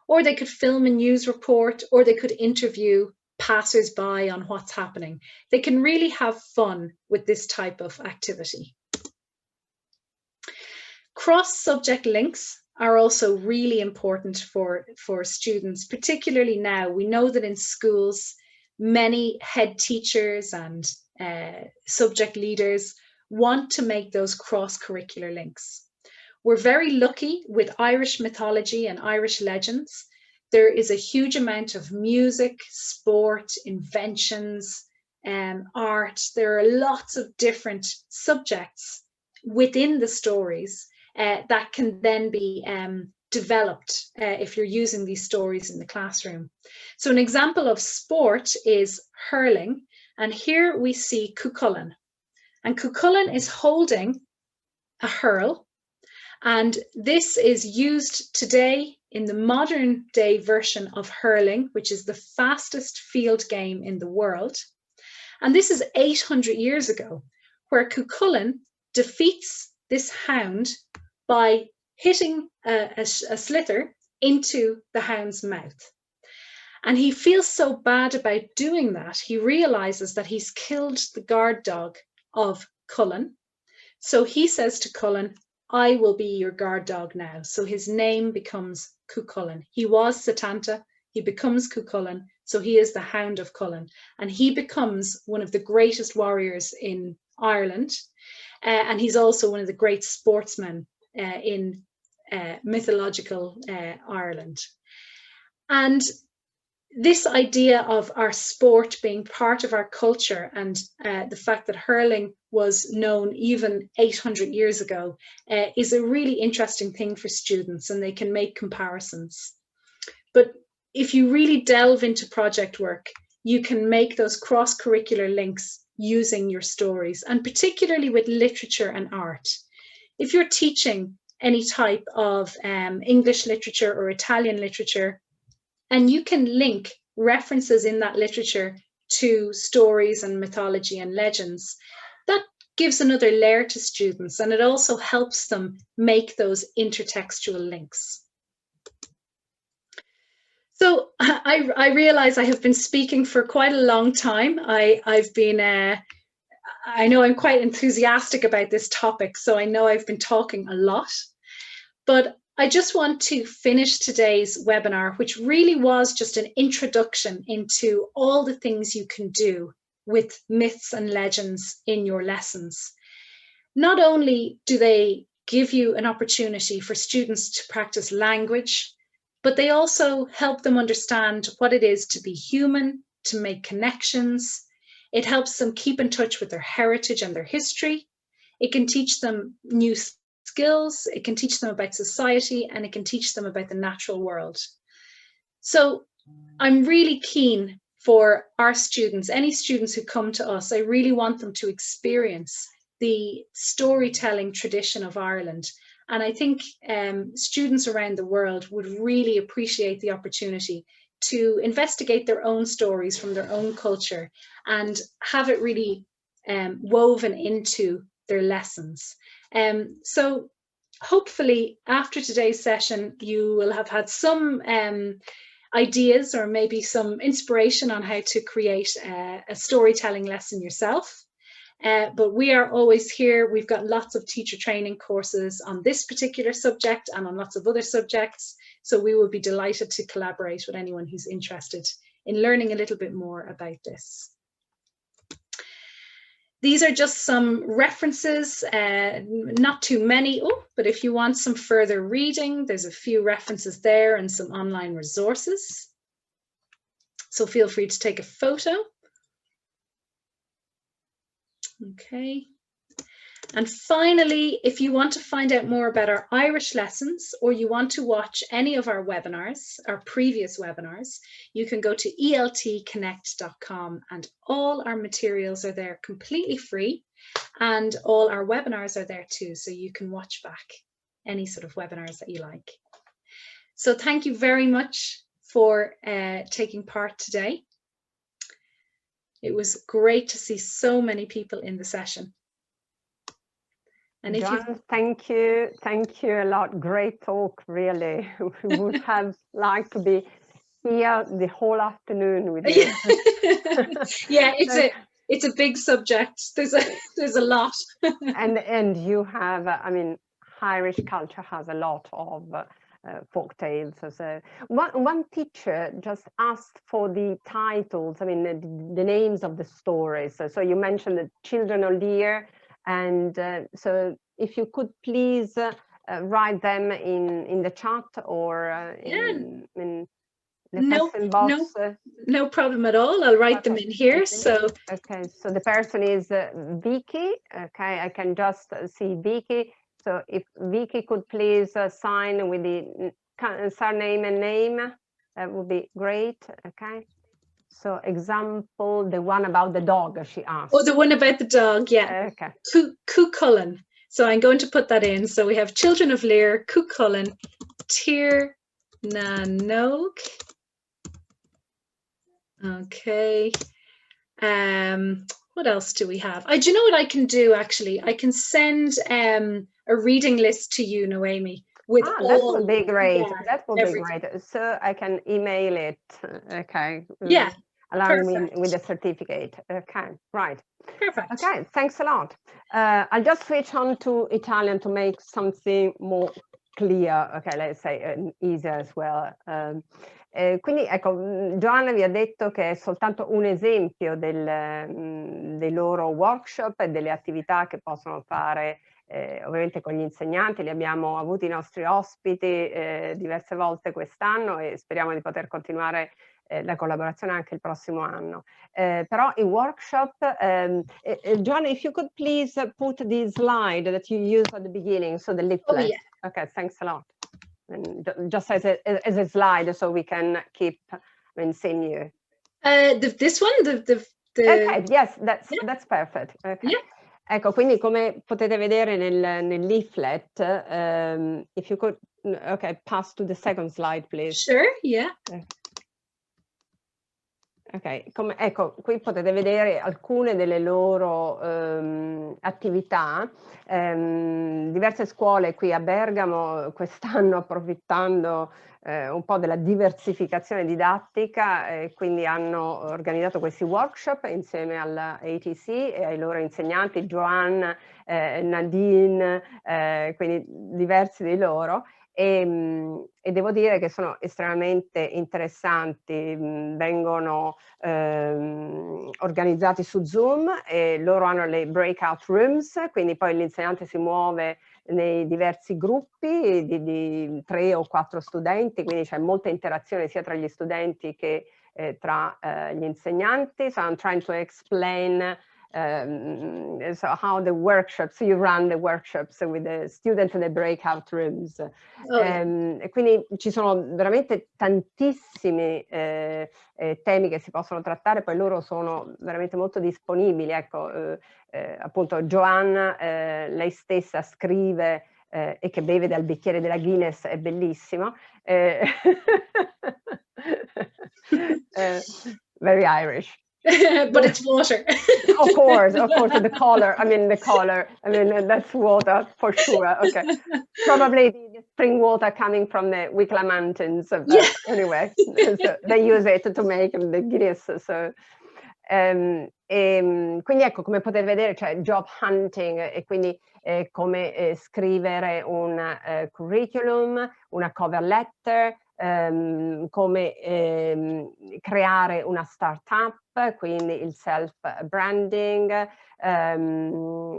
Or they could film a news report, or they could interview passers-by on what's happening. They can really have fun with this type of activity. Cross-subject links are also really important for students, particularly now. We know that in schools, many head teachers and subject leaders want to make those cross-curricular links. We're very lucky with Irish mythology and Irish legends. There is a huge amount of music, sport, inventions, art. There are lots of different subjects within the stories that can then be developed if you're using these stories in the classroom. So an example of sport is hurling. And here we see Cuchulainn. And Cuchulainn is holding a hurl. And this is used today in the modern day version of hurling, which is the fastest field game in the world. And this is 800 years ago, where Cuchulainn defeats this hound by hitting a slither into the hound's mouth. And he feels so bad about doing that, he realizes that he's killed the guard dog of Cullen. So he says to Cullen, I will be your guard dog now. So his name becomes Cuchulainn. He was Setanta, he becomes Cuchulainn, so he is the Hound of Cullen. And he becomes one of the greatest warriors in Ireland. And he's also one of the great sportsmen in mythological Ireland. And this idea of our sport being part of our culture and the fact that hurling was known even 800 years ago is a really interesting thing for students, and they can make comparisons. But if you really delve into project work, you can make those cross-curricular links using your stories, and particularly with literature and art. If you're teaching any type of English literature or Italian literature, and you can link references in that literature to stories and mythology and legends, that gives another layer to students, and it also helps them make those intertextual links. So I realize I have been speaking for quite a long time. I know I'm quite enthusiastic about this topic, so I know I've been talking a lot, but I just want to finish today's webinar, which really was just an introduction into all the things you can do with myths and legends in your lessons. Not only do they give you an opportunity for students to practice language, but they also help them understand what it is to be human, to make connections. It helps them keep in touch with their heritage and their history. It can teach them new skills, it can teach them about society, and it can teach them about the natural world. So I'm really keen for our students, any students who come to us, I really want them to experience the storytelling tradition of Ireland. And I think students around the world would really appreciate the opportunity to investigate their own stories from their own culture and have it really woven into their lessons. So hopefully after today's session, you will have had some ideas or maybe some inspiration on how to create a storytelling lesson yourself. But we are always here. We've got lots of teacher training courses on this particular subject and on lots of other subjects. So we will be delighted to collaborate with anyone who's interested in learning a little bit more about this. These are just some references, not too many, but if you want some further reading, there's a few references there and some online resources. So feel free to take a photo. Okay. And finally, if you want to find out more about our Irish lessons, or you want to watch any of our webinars, our previous webinars, you can go to eltconnect.com, and all our materials are there completely free, and all our webinars are there too, so you can watch back any sort of webinars that you like. So thank you very much for taking part today. It was great to see so many people in the session. And if John, thank you a lot. Great talk, really. We would have liked to be here the whole afternoon with you. Yeah, it's a big subject. There's a lot. and you have, I mean, Irish culture has a lot of folk tales. So one teacher just asked for the titles, I mean, the names of the stories. So you mentioned the Children of Lear. And so if you could please write them in the chat or in the question box. No problem at all. I'll write them in here. So the person is Vicky. Okay, I can just see Vicky. So if Vicky could please sign with the surname and name, that would be great. Okay. So example, the one about the dog, she asked. Oh, the one about the dog, yeah. Okay. Cuchulainn. So I'm going to put that in. So we have Children of Lear, Cuchulainn, Tir na Nog. Okay. What else do we have? Do you know what I can do, actually? I can send a reading list to you, Noemi. That would be great. Yeah, that would be great. So I can email it. Okay. Yeah. Along with the certificate. Okay. Right. Perfect. Okay. Thanks a lot. I'll just switch on to Italian to make something more clear. Okay. Let's say easier as well. Quindi ecco, Joanna vi ha detto che è soltanto un esempio dei loro workshop e delle attività che possono fare ovviamente con gli insegnanti. Li abbiamo avuti i nostri ospiti diverse volte quest'anno e speriamo di poter continuare la collaborazione anche il prossimo anno. Però i workshop, Joanna, if you could please put the slide that you used at the beginning, so the leaflet. Oh, yeah. Okay, thanks a lot. And just as a slide, so we can keep seeing you. This one, Okay, yes, that's perfect. Okay. Yeah. Ecco, quindi come potete vedere nel leaflet, if you could, okay, pass to the second slide, please. Sure, yeah. Ok, ecco, qui potete vedere alcune delle loro attività. Diverse scuole qui a Bergamo quest'anno, approfittando un po' della diversificazione didattica, quindi hanno organizzato questi workshop insieme alla ATC e ai loro insegnanti, Joanne, Nadine, quindi diversi di loro. E devo dire che sono estremamente interessanti, vengono organizzati su Zoom e loro hanno le breakout rooms, quindi poi l'insegnante si muove nei diversi gruppi di 3 o 4 studenti, quindi c'è molta interazione sia tra gli studenti che tra gli insegnanti. So I'm trying to explain so how the workshops, you run the workshops with the students in the breakout rooms. E quindi ci sono veramente tantissimi temi che si possono trattare, poi loro sono veramente molto disponibili. Ecco, appunto Joanna, lei stessa scrive e che beve dal bicchiere della Guinness, è bellissimo. Very Irish. But it's water. Of course, the color. I mean, that's water for sure. Okay, probably the spring water coming from the Wicklow Mountains. But Yeah. anyway, so they use it to make the grease. So, quindi ecco, come potete vedere, c'è job hunting e quindi come scrivere un curriculum, una cover letter, come creare una startup, quindi il self-branding,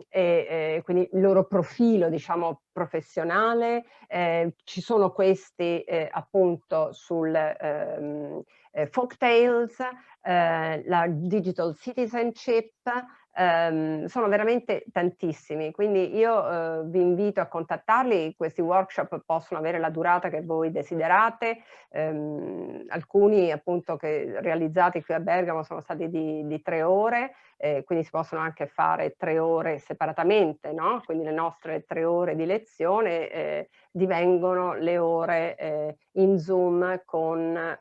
e quindi il loro profilo, diciamo, professionale. Ci sono questi appunto sul folk tales, la digital citizenship, sono veramente tantissimi, quindi io vi invito a contattarli. Questi workshop possono avere la durata che voi desiderate, alcuni appunto che realizzati qui a Bergamo sono stati di 3 ore, quindi si possono anche fare 3 ore separatamente, no? Quindi le nostre 3 ore di lezione divengono le ore in Zoom con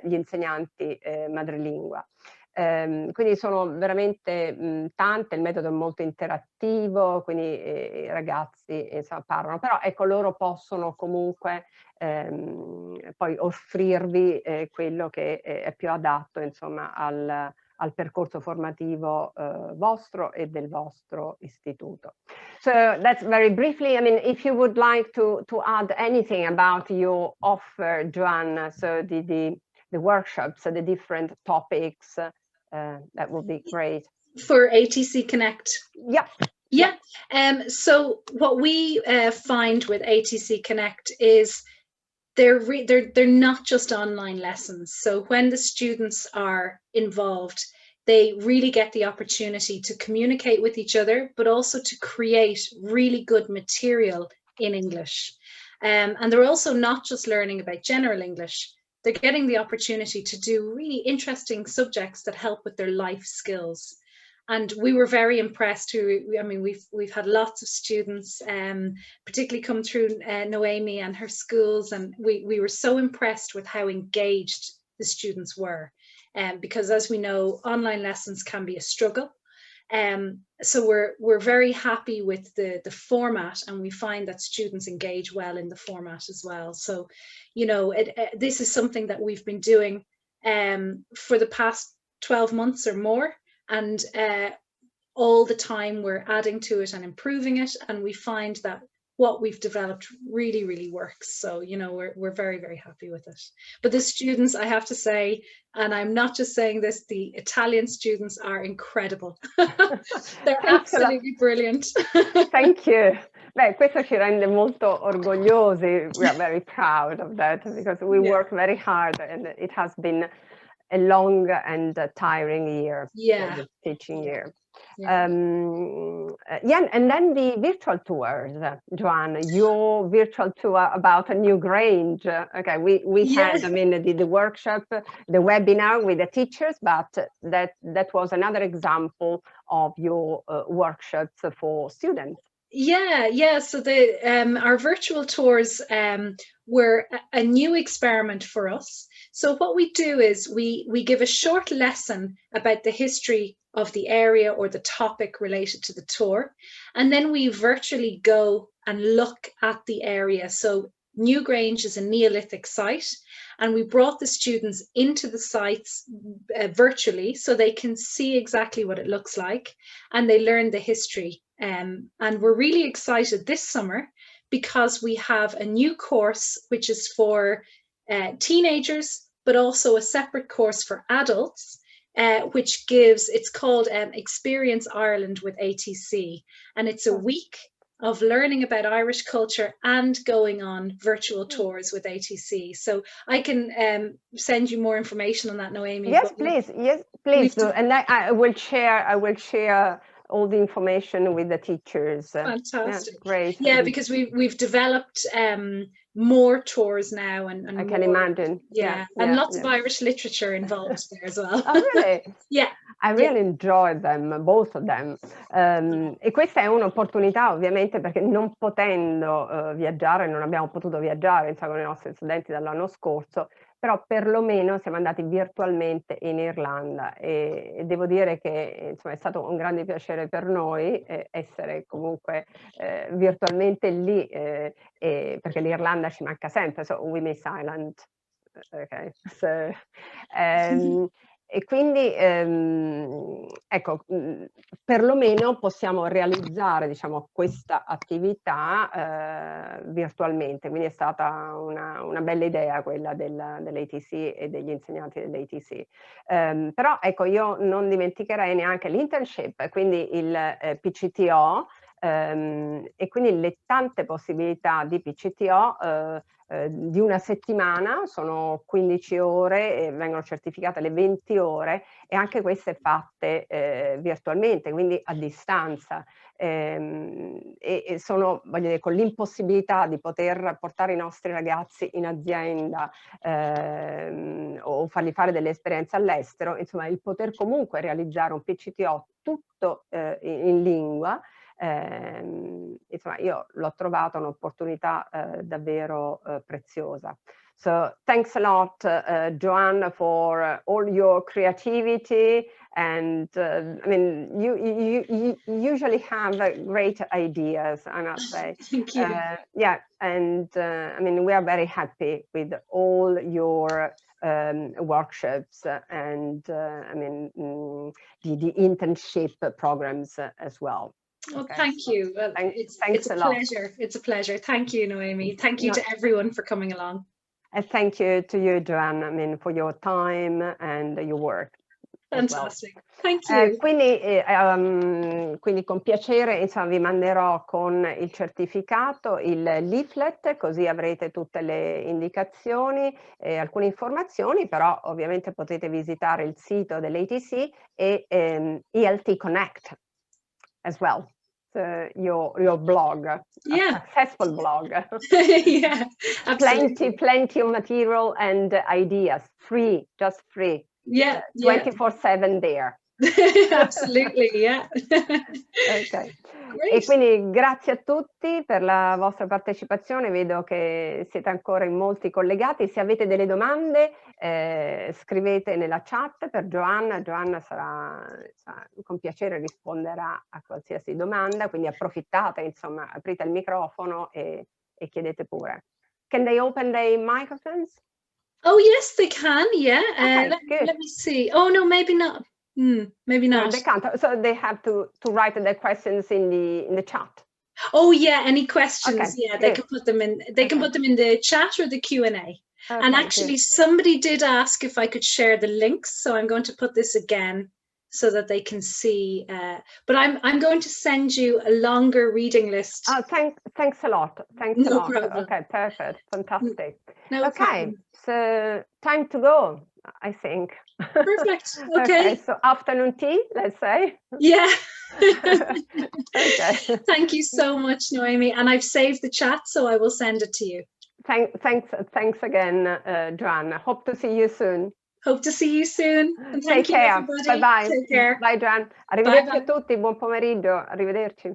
gli insegnanti madrelingua. Quindi sono veramente tante, il metodo è molto interattivo, quindi i ragazzi insomma, parlano, però ecco, loro possono comunque poi offrirvi quello che è più adatto insomma al percorso formativo vostro e del vostro istituto. So that's very briefly, I mean, if you would like to add anything about your offer, Joanna, so the workshops, the different topics, that would be great. For ATC Connect. Yeah. Yeah. So what we find with ATC Connect is they're not just online lessons. So when the students are involved, they really get the opportunity to communicate with each other, but also to create really good material in English. And they're also not just learning about general English, they're getting the opportunity to do really interesting subjects that help with their life skills. And we were very impressed. I mean, we've had lots of students, particularly come through Noemi and her schools, and we were so impressed with how engaged the students were. Because as we know, online lessons can be a struggle. So we're very happy with the format, and we find that students engage well in the format as well. So, you know, this is something that we've been doing for the past 12 months or more, and all the time we're adding to it and improving it, and we find that what we've developed really, really works. So, you know, we're very, very happy with it. But the students, I have to say, and I'm not just saying this, the Italian students are incredible. They're absolutely brilliant. Thank you. Beh, questo ci rende molto orgogliosi. We are very proud of that because we work very hard, and it has been a long and tiring year, the teaching year. Yeah, and then the virtual tours, Joanna, your virtual tour about a New Grange. Okay, we had, I mean, the workshop, the webinar with the teachers, but that was another example of your workshops for students. Yeah. So our virtual tours were a new experiment for us. So what we do is we give a short lesson about the history of the area or the topic related to the tour, and then we virtually go and look at the area. So New Grange is a Neolithic site, and we brought the students into the sites virtually so they can see exactly what it looks like, and they learn the history. And we're really excited this summer because we have a new course which is for teenagers, but also a separate course for adults, which it's called Experience Ireland with ATC. And it's a week of learning about Irish culture and going on virtual tours with ATC. So I can send you more information on that, Noemi. Yes, please do. And I will share all the information with the teachers. Fantastic. Yeah, great. Yeah, because we've developed more tours now, and I can imagine. And lots of Irish literature involved there as well. Oh, really? Yeah. I really enjoyed them, both of them. E questa è un'opportunità ovviamente perché non potendo viaggiare, non abbiamo potuto viaggiare insomma, con i nostri studenti dall'anno scorso, però perlomeno siamo andati virtualmente in Irlanda e devo dire che insomma, è stato un grande piacere per noi essere comunque virtualmente lì, perché l'Irlanda ci manca sempre, so we miss Ireland. Okay. So, e quindi ecco, perlomeno possiamo realizzare, diciamo, questa attività virtualmente, quindi è stata una bella idea quella dell'ATC e degli insegnanti dell'ATC. Però ecco, io non dimenticherei neanche l'internship, quindi il PCTO, e quindi le tante possibilità di PCTO di una settimana, sono 15 ore e vengono certificate le 20 ore e anche queste fatte virtualmente, quindi a distanza, e sono, voglio dire, con l'impossibilità di poter portare i nostri ragazzi in azienda o fargli fare delle esperienze all'estero, insomma il poter comunque realizzare un PCTO tutto in lingua. Insomma, io l'ho trovata un'opportunità davvero preziosa. So thanks a lot, Joanne, for all your creativity, and I mean, you usually have great ideas, I must say. Thank you. Yeah, and I mean, we are very happy with all your workshops and I mean, the internship programs as well. Oh, Okay, thank you. Well, it's a pleasure. It's a pleasure. Thank you, Noemi. Thank you to everyone for coming along. And thank you to you, Joanne, I mean, for your time and your work. Fantastic. Well. Thank you. Quindi con piacere, insomma, vi manderò con il certificato il leaflet, così avrete tutte le indicazioni e alcune informazioni, però ovviamente potete visitare il sito dell'ATC e ELT Connect as well. Your blog, yeah, a successful blog. Yeah, absolutely. Plenty of material and ideas, free, just free. Yeah, 24/7 there. Absolutely, yeah. Okay. E quindi grazie a tutti per la vostra partecipazione, vedo che siete ancora in molti collegati. Se avete delle domande scrivete nella chat per Joanna sarà con piacere risponderà a qualsiasi domanda, quindi approfittate, insomma, aprite il microfono e chiedete pure. Can they open their microphones? Oh yes, they can, yeah. Okay, let me see. Oh no, maybe not. Maybe not. No, they can't. So they have to write their questions in the chat. Oh yeah, any questions? Okay, yeah, they can put them in. They can put them in the chat or the Q&A. Okay, and actually, somebody did ask if I could share the links, so I'm going to put this again so that they can see. But I'm going to send you a longer reading list. Oh, thanks a lot. Thanks a lot. Problem. Okay, perfect, fantastic. No problem. So time to go, I think. Perfect. Okay. So afternoon tea, let's say. Yeah. Okay. Thank you so much, Noemi. And I've saved the chat, so I will send it to you. Thanks again, Joanne. Hope to see you soon. Hope to see you soon. And Take care. Everybody. Bye bye. Take care. Bye, Joanne. Arrivederci a tutti. Buon pomeriggio. Arrivederci.